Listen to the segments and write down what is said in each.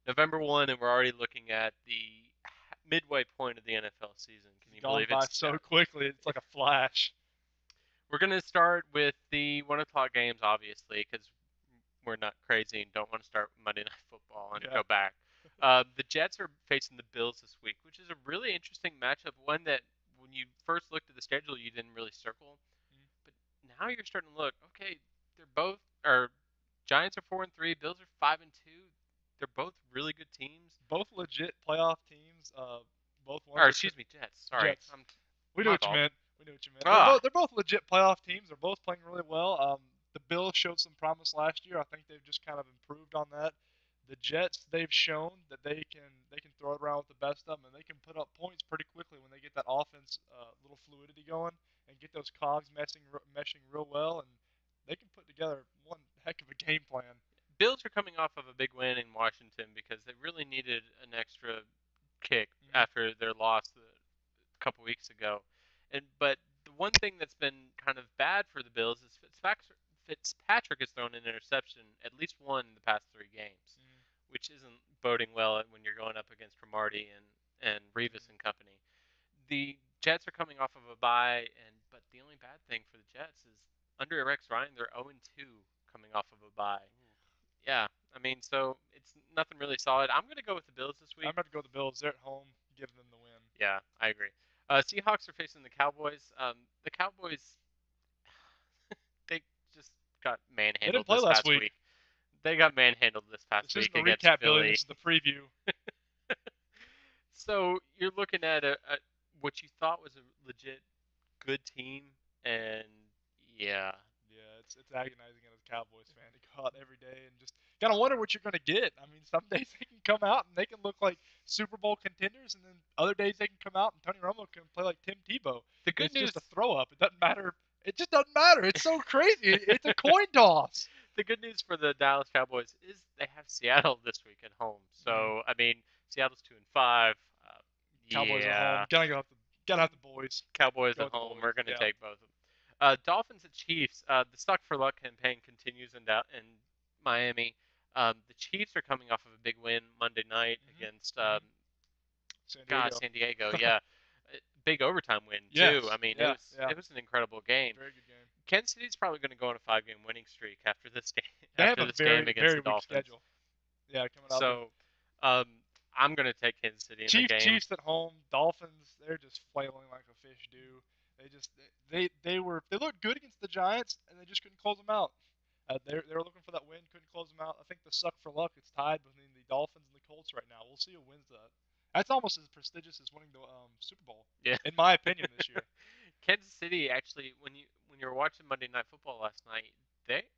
November 1, and we're already looking at the midway point of the NFL season. Can It's you gone believe by it's so quickly. It's like a flash. We're going to start with the 1 o'clock games, obviously, because we're not crazy and don't want to start Monday Night Football and Yeah. go back. The Jets are facing the Bills this week, which is a really interesting matchup. One that, when you first looked at the schedule, you didn't really circle, but now you're starting to look. Okay, they're both. Or Giants are 4-3, Bills are 5-2. They're both really good teams. Both legit playoff teams. Both ones Or are excuse me, Jets. Sorry, Jets. I'm We knew my what you fault. meant. We knew what you meant. Ah, They're both legit playoff teams. They're both playing really well. The Bills showed some promise last year. I think they've just kind of improved on that. The Jets, they've shown that they can throw it around with the best of them, and they can put up points pretty quickly when they get that offense, little fluidity going, and get those cogs meshing real well, and they can put together one heck of a game plan. Bills are coming off of a big win in Washington because they really needed an extra kick Mm-hmm. after their loss a couple weeks ago. But the one thing that's been kind of bad for the Bills is Fitzpatrick has thrown an interception at least one in the past 3 games, which isn't boding well when you're going up against Cromartie and Revis and company. The Jets are coming off of a bye, but the only bad thing for the Jets is under Rex Ryan they're 0-2 coming off of a bye. Yeah, I mean, so it's nothing really solid. I'm gonna go with the Bills this I'm week. about to go with the Bills. They're at home. Give them the win. Yeah, I agree. Seahawks are facing the Cowboys. The Cowboys, they just got They manhandled didn't play this last past week. week. They got manhandled this past This isn't week the against recap, Billy. Philly. This is the preview. So you're looking at a what you thought was a legit good team, and yeah, Yeah, it's agonizing as a Cowboys fan to go out every day and just gotta wonder what you're gonna get. I mean, some days they can come out and they can look like Super Bowl contenders, and then other days they can come out and Tony Romo can play like Tim Tebow. the And good it's news just a throw up. It doesn't matter. It just doesn't matter. It's so crazy. It's a coin toss. the good news for the Dallas Cowboys is they have Seattle this week at home. Mm. So I mean, Seattle's 2-5. Cowboys at home. Yeah, Gotta have the boys. Cowboys Go at with the home. boys. We're gonna Yeah. take both of them. Dolphins at Chiefs. The Stuck for Luck campaign continues in Miami. The Chiefs are coming off of a big win Monday night Hmm. against Hmm. San God, Diego. San Diego. Yeah, big overtime win too. I Yes. mean, it Yeah. was Yeah. it was an incredible game. Very good game. Kansas City's probably going to go on a 5-game winning streak after this game. They have After a this game very against very the weak Dolphins. schedule. Yeah, coming out the So, um, I'm going to take Kansas City in the game. Chiefs at home, Dolphins, they're just flailing like a fish do. They just they looked good against the Giants and they just couldn't close them out. They were looking for that win, couldn't close them out. I think the suck for luck, it's tied between the Dolphins and the Colts right now. We'll see who wins that. That's almost as prestigious as winning the Super Bowl, Yeah. in my opinion, this year. Kansas City actually, when you were watching Monday Night Football last night,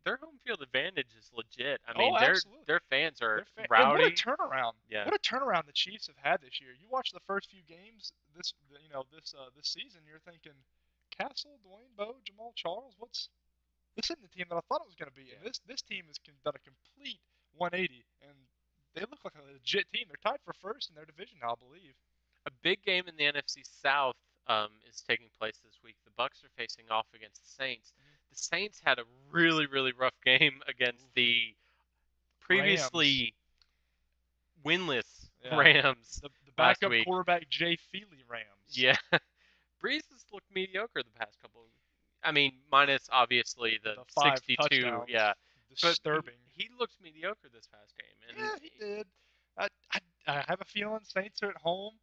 their home field advantage is legit. I mean, Oh, absolutely. their fans are And what a rowdy. turnaround! Yeah. What a turnaround the Chiefs have had this year. You watch the first few games this season, you're thinking Castle, Dwayne Bowe, Jamal Charles. This isn't the team that I thought it was going to be. And Yeah. this team has done a complete 180, and they look like a legit team. They're tied for first in their division now, I believe. A big game in the NFC South is taking place this week. The Bucks are facing off against the Saints. Mhm. The Saints had a really rough game against Oof. the Rams, previously winless yeah, Rams the last backup week. quarterback Jay Feely Rams. Yeah, Breeze has looked mediocre the past couple. I mean, minus obviously the The five 62. Yeah, touchdowns, but disturbing. he looked mediocre this past game, and Yeah, he did. I have a feeling Saints are at home.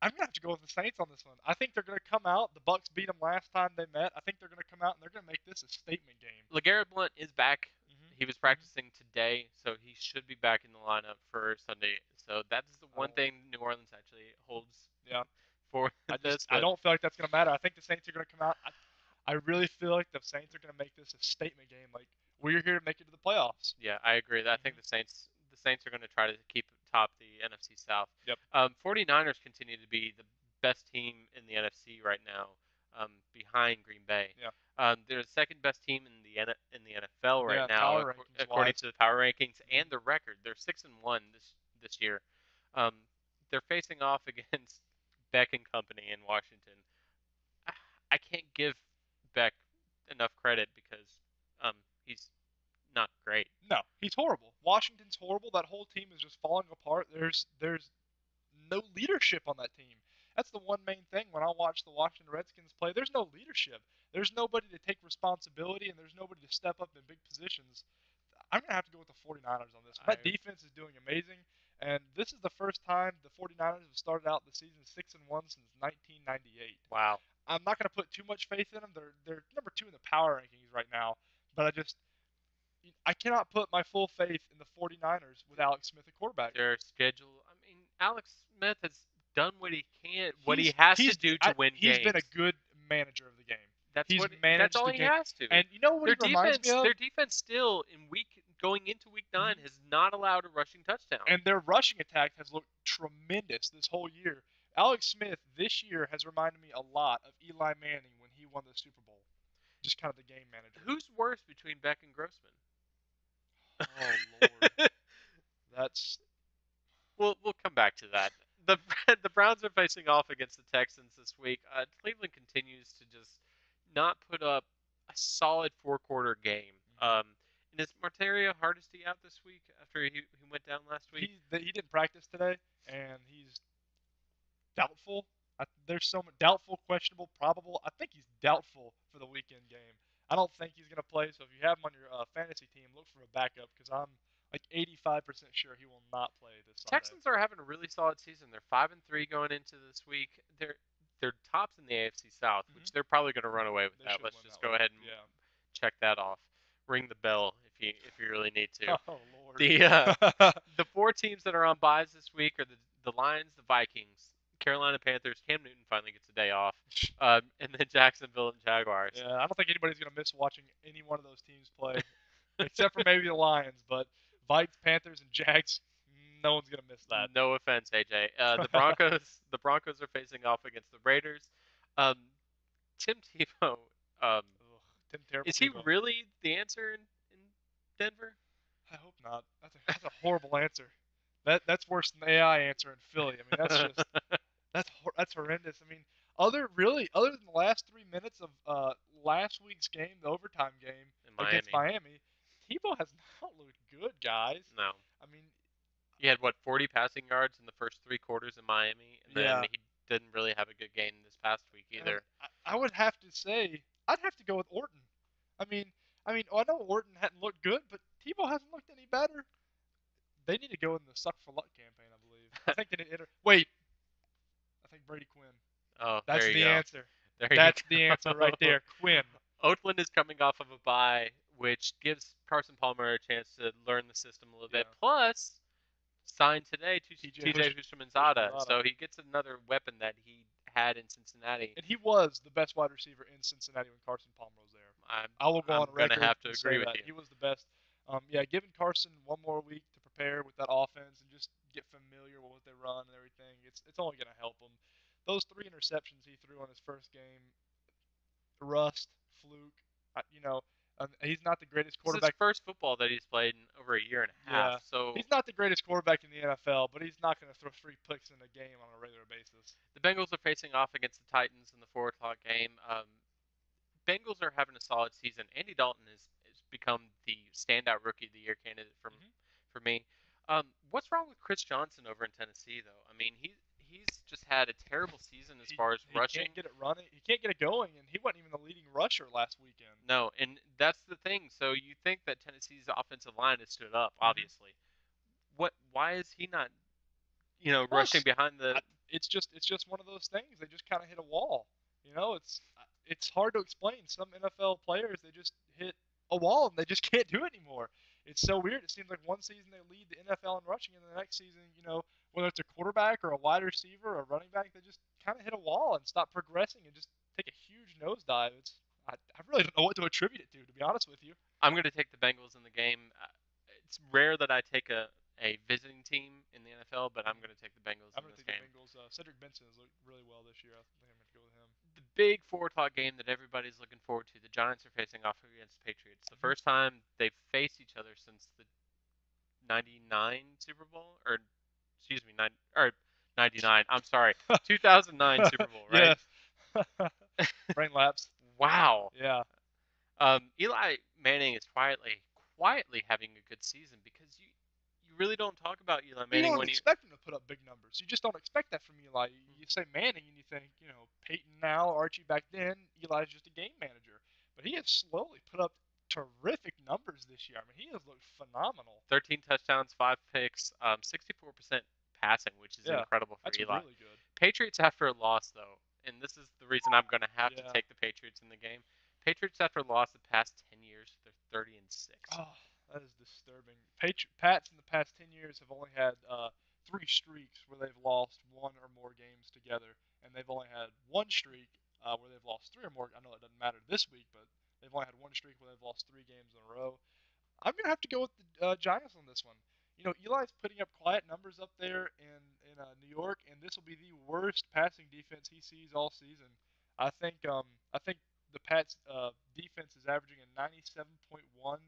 I'm gonna have to go with the Saints on this one. I think they're gonna come out. The Bucks beat them last time they met. I think they're gonna come out and they're gonna make this a statement game. LeGarrette Blunt is back. Hmm. He was Hmm. practicing today, so he should be back in the lineup for Sunday. So that's the one Oh, thing New Orleans actually holds yeah. for this. I But don't feel like that's gonna matter. I think the Saints are gonna come out. I really feel like the Saints are gonna make this a statement game. Like we're here to make it to the playoffs. yeah, I agree. I think Hmm. the Saints are going to try to keep top the NFC South. Yep. 49ers continue to be the best team in the NFC right now, behind Green Bay. Yeah. They're the second best team in the NFL right Yeah. now, Power rankings according wise. to the power rankings Hmm. and the record. They're 6-1 this year. Um, they're facing off against Beck and company in Washington. I can't give Beck enough credit because he's not great. No, he's horrible. Washington's horrible. That whole team is just falling apart. There's no leadership on that team. That's the one main thing when I watch the Washington Redskins play. There's no leadership. There's nobody to take responsibility, and there's nobody to step up in big positions. I'm going to have to go with the 49ers on this one. I That defense is doing amazing, and this is the first time the 49ers have started out the season 6-1 since 1998. wow. I'm not going to put too much faith in them. They're number 2 in the power rankings right now, but I cannot put my full faith in the 49ers with Alex Smith at quarterback. Their schedule. I mean, Alex Smith has done what he can, what he He's has to he's do to win he's been a games. good manager of the game. That's He's what. That's managed all the he game, has to. and you know what he reminds me of? Their defense still in week going into week 9 Mhm. has not allowed a rushing touchdown. And their rushing attack has looked tremendous this whole year. Alex Smith this year has reminded me a lot of Eli Manning when he won the Super Bowl. Just kind of the game manager. Who's worse between Beck and Grossman? Oh Lord, that's We'll come back to that. The the Browns are facing off against the Texans this week. Cleveland continues to just not put up a solid four-quarter game. And is Martaria Hardesty out this week after he went down last week? he didn't practice today, and he's doubtful. There's so much doubtful, questionable, probable. I think he's doubtful for the weekend game. I don't think he's going to play. So if you have him on your fantasy team, look for a backup because I'm like 85% sure he will not play this Sunday. Texans are having a really solid season. They're 5-3 going into this week. They're tops in the AFC South, which they're probably going to run away with They that. should Let's win just that go one. ahead and Yeah. check that off. Ring the bell if you really need to. Oh Lord. The 4 teams that are on byes this week are the Lions, the Vikings, Carolina Panthers. Cam Newton finally gets a day off, and then Jacksonville and Jaguars. Yeah, I don't think anybody's going to miss watching any one of those teams play, except for maybe the Lions. But Vikes, Panthers, and Jags, no one's going to miss that. No offense, AJ. The Broncos are facing off against the Raiders. Um, Tim Tebow. Um, Tim Terrible is he Tebow. really the answer in Denver? I hope not. That's a horrible answer. That's worse than the AI answer in Philly. I mean, that's just that's horrendous. I mean, other than the last 3 minutes of last week's game, the overtime game in against Miami, Tebow has not looked good, guys. No. I mean, he had 40 passing yards in the first 3 quarters in Miami, and then he didn't really have a good game this past week either. I would have to say I'd have to go with Orton. I mean, I know Orton hadn't looked good, but Tebow hasn't looked any better. They need to go in the suck for luck campaign, I believe. I think they need to wait. I think Brady Quinn. Oh, that's there you the go. answer. There That's you the answer right there, Quinn. Oakland is coming off of a bye, which gives Carson Palmer a chance to learn the system a little bit. Plus, signed today to TJ Houshmandzadeh, so he gets another weapon that he had in Cincinnati. And he was the best wide receiver in Cincinnati when Carson Palmer was there. I will go on record. I'm gonna have to agree with that. you. He was the best. Giving Carson one more week to prepare with that offense and just get familiar with what they run and everything. It's only going to help him. Those 3 interceptions he threw on his first game, rust, fluke. He's not the greatest quarterback. It's his first football that he's played in over a year and a half. So he's not the greatest quarterback in the NFL, but he's not going to throw 3 picks in a game on a regular basis. The Bengals are facing off against the Titans in the 4 o'clock game. Bengals are having a solid season. Andy Dalton has become the standout rookie of the year candidate for me. What's wrong with Chris Johnson over in Tennessee, though? I mean, he's just had a terrible season as far as rushing. He can't get it running. He can't get it going, and he wasn't even the leading rusher last weekend. No, and that's the thing. So you think that Tennessee's offensive line has stood up, obviously. Why is he not, rushing behind the? It's just one of those things. They just kind of hit a wall. It's hard to explain. Some NFL players, they just hit a wall and they just can't do it anymore. It's so weird. It seems like one season they lead the NFL in rushing, and the next season, whether it's a quarterback or a wide receiver or a running back, they just kind of hit a wall and stop progressing and just take a huge nosedive. I really don't know what to attribute it to be honest with you. I'm going to take the Bengals in the game. It's rare that I take a visiting team in the NFL, but I'm going to take the Bengals in this game. I'm going to take the Bengals. Cedric Benson has looked really well this year. I think I'm going to go with him. The big 4 o'clock game that everybody's looking forward to. The Giants are facing off against the Patriots. The first time they've faced each other since the 99 Super Bowl, or excuse me, 99. I'm sorry, 2009 Super Bowl, right? Brain lapse. Wow. Yeah. Eli Manning is quietly quietly having a good season because you really don't talk about Eli But you Manning don't when you expect him to put up big numbers. You just don't expect that from Eli. You say Manning, and you think, Peyton now, Archie back then. Eli's just a game manager, but he has slowly put up terrific numbers this year. I mean, he has looked phenomenal. 13 touchdowns, 5 picks, 64% passing, which is Yeah, incredible for that's Eli. really good. Patriots after a loss though, and this is the reason I'm going to have to Yeah. take the Patriots in the game. Patriots after a loss the past 10 years, they're 30-6. Oh, that is disturbing. Pats in the past 10 years have only had three streaks where they've lost one or more games together, and they've only had one streak where they've lost three or more. I know it doesn't matter this week, but they've only had one streak where they've lost three games in a row. I'm gonna have to go with the Giants on this one. Eli's putting up quiet numbers up there in New York, and this will be the worst passing defense he sees all season. I think the Pats defense is averaging a 97.1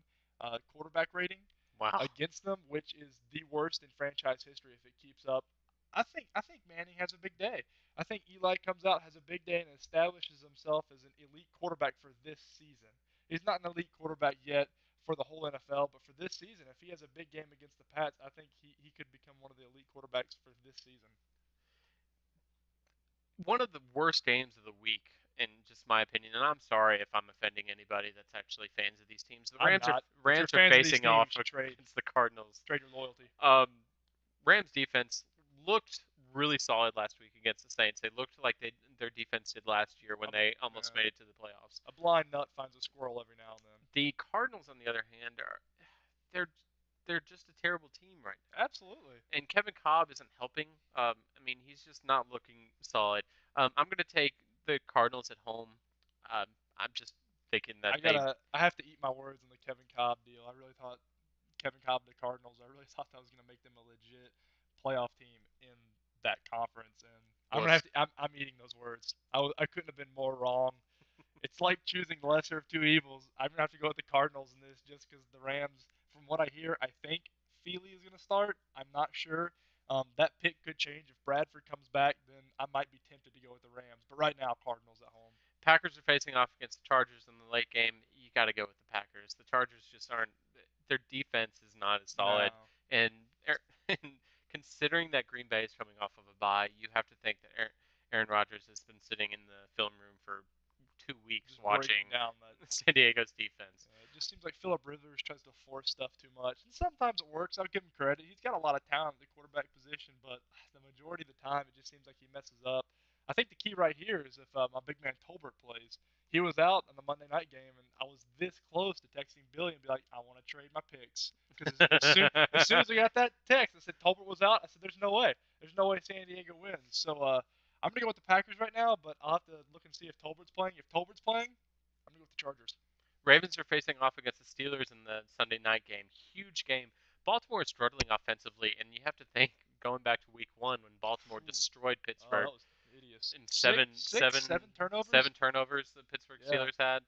quarterback rating Wow. against them, which is the worst in franchise history if it keeps up. I think Manning has a big day. I think Eli comes out, has a big day, and establishes himself as an elite quarterback for this season. He's not an elite quarterback yet for the whole NFL, but for this season, if he has a big game against the Pats, I think he could become one of the elite quarterbacks for this season. One of the worst games of the week, in just my opinion, and I'm sorry if I'm offending anybody that's actually fans of these teams. The I'm Rams are not. If you're Rams are fans of these facing teams, off you should trade against the Cardinals. trade your loyalty. Um, Rams defense looked really solid last week against the Saints. They looked like their defense did last year when Um, they almost yeah. made it to the playoffs. A blind nut finds a squirrel every now and then. The Cardinals, on the other hand, are they're they're just a terrible team right now. Absolutely. And Kevin Cobb isn't helping. I mean, he's just not looking solid. I'm going to take the Cardinals at home. Um, I'm just thinking that they I have to eat my words on the Kevin Cobb deal. I really thought Kevin Cobb and the Cardinals. I really thought that was going to make them a legit playoff team in that conference, and I'm gonna was have to. I'm eating those words. I couldn't have been more wrong. It's like choosing the lesser of two evils. I'm gonna have to go with the Cardinals in this just because the Rams, from what I hear, I think Feely is gonna start. I'm not sure. That pick could change if Bradford comes back. Then I might be tempted to go with the Rams. But right now, Cardinals at home. Packers are facing off against the Chargers in the late game. You got to go with the Packers. The Chargers just aren't. Their defense is not as solid, No, and, and considering that Green Bay is coming off of a bye, you have to think that Aaron Rodgers has been sitting in the film room for 2 weeks just breaking watching down that. San Diego's defense. It just seems like Philip Rivers tries to force stuff too much, and sometimes it works. I'll give him credit. He's got a lot of talent at the quarterback position, but the majority of the time, it just seems like he messes up. I think the key right here is if my big man Tolbert plays. He was out in the Monday night game, and I was this close to texting Billy and be like, "I want to trade my picks," because as soon as I got that text, I said Tolbert was out. I said, There's no way San Diego wins." So I'm gonna go with the Packers right now, but I'll have to look and see if Tolbert's playing. If Tolbert's playing, I'm gonna go with the Chargers. Ravens are facing off against the Steelers in the Sunday night game. Huge game. Baltimore is struggling offensively, and you have to think going back to Week 1 when Baltimore Ooh. destroyed Oh, Pittsburgh that was hideous. in Six, seven six, seven seven turnovers. seven turnovers the Pittsburgh Yeah. Steelers had.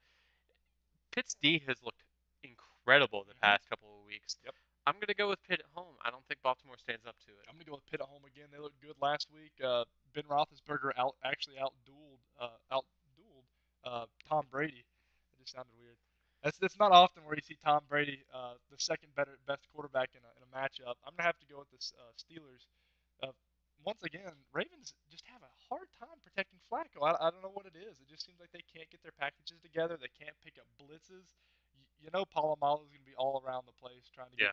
Pitt's D has looked incredible the Mhm. past couple of weeks. Yep. I'm going to go with Pitt at home. I don't think Baltimore stands up to it. I'm gonna go with Pitt at home again. They looked good last week. Ben Roethlisberger actually outdueled Tom Brady. It just sounded weird. That's not often where you see Tom Brady, the second best quarterback in a matchup. I'm gonna have to go with the Steelers. Uh, Once again, Ravens just have a hard time protecting Flacco. I don't know what it is. It just seems like they can't get their packages together. They can't pick up blitzes. Polamalu is going to be all around the place trying to Yeah,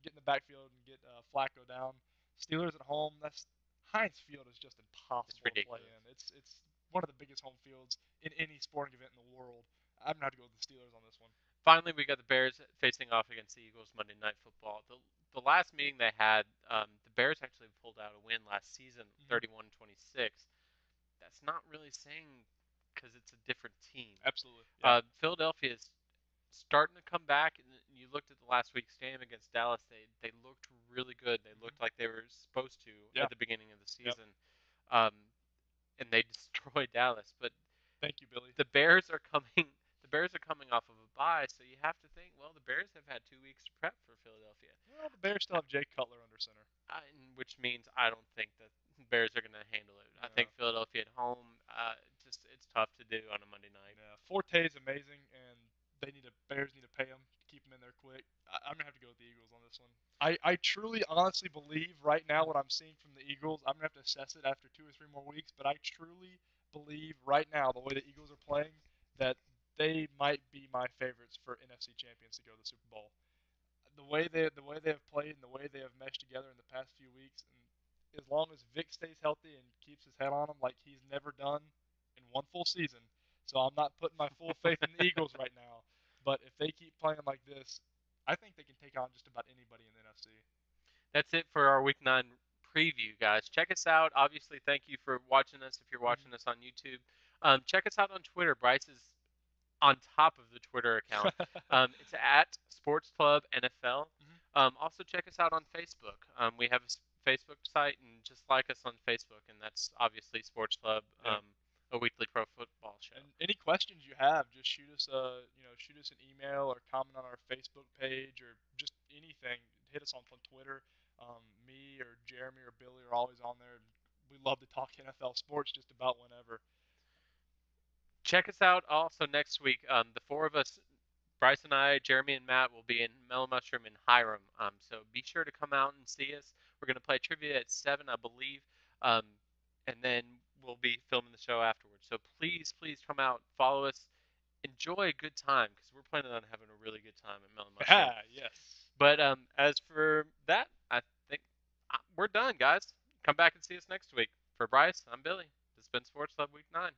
get in the backfield and get Flacco down. Steelers at home. That's Heinz Field is just it's impossible to play ridiculous. in. It's one of the biggest home fields in any sporting event in the world. I'm gonna have to go with the Steelers on this one. Finally, we got the Bears facing off against the Eagles Monday Night Football. The last meeting they had, the Bears actually pulled out a win last season, Mm-hmm. 31-26. That's not really saying because it's a different team. Absolutely. Yeah. Philadelphia is starting to come back, and you looked at the last week's game against Dallas. They looked really good. They Mm-hmm. looked like they were supposed to Yeah. at the beginning of the Yep. season, um, and they destroyed Dallas. But Thank you, Billy. the Bears are coming. The Bears are coming off of a bye, so you have to think. Well, the Bears have had 2 weeks to prep for Philadelphia, Well, the Bears still have Jay Cutler under center. which means I don't think that the Bears are going to handle it. I Yeah. think Philadelphia at home, just it's tough to do on a Monday night. Yeah. Forte is amazing, and Bears need to pay him to keep him in there quick. I'm gonna have to go with the Eagles on this one. I truly, honestly believe right now what I'm seeing from the Eagles. I'm gonna have to assess it after 2 or 3 more weeks, but I truly believe right now the way the Eagles are playing that they might be my favorites for NFC champions to go to the Super Bowl. The way they have played and the way they have meshed together in the past few weeks, and as long as Vic stays healthy and keeps his head on him like he's never done in one full season, so I'm not putting my full faith in the Eagles right now. But if they keep playing like this, I think they can take on just about anybody in the NFC. That's it for our Week 9 preview, guys. Check us out. Obviously, thank you for watching us if you're watching us on YouTube. Check us out on Twitter. Bryce is on top of the Twitter account. It's at Sports Club NFL. Mhm. Also, check us out on Facebook. We have a Facebook site, and just like us on Facebook, and that's obviously Sports Club, Yeah. a weekly pro football show. And any questions you have, just shoot us an email or comment on our Facebook page or just anything. Hit us on Twitter. Me or Jeremy or Billy are always on there. We love to talk NFL sports just about whenever. Check us out also next week. The four of us, Bryce and I, Jeremy and Matt, will be in Mellow Mushroom in Hiram. So be sure to come out and see us. We're going to play trivia at 7, I believe. Um, and then we'll be filming the show afterwards. So please, please come out, follow us, enjoy a good time because we're planning on having a really good time at Mellow Mushroom. Ah, yes. But as for that, I think we're done, guys. Come back and see us next week. For Bryce, I'm Billy. This has been Sports Love Week 9.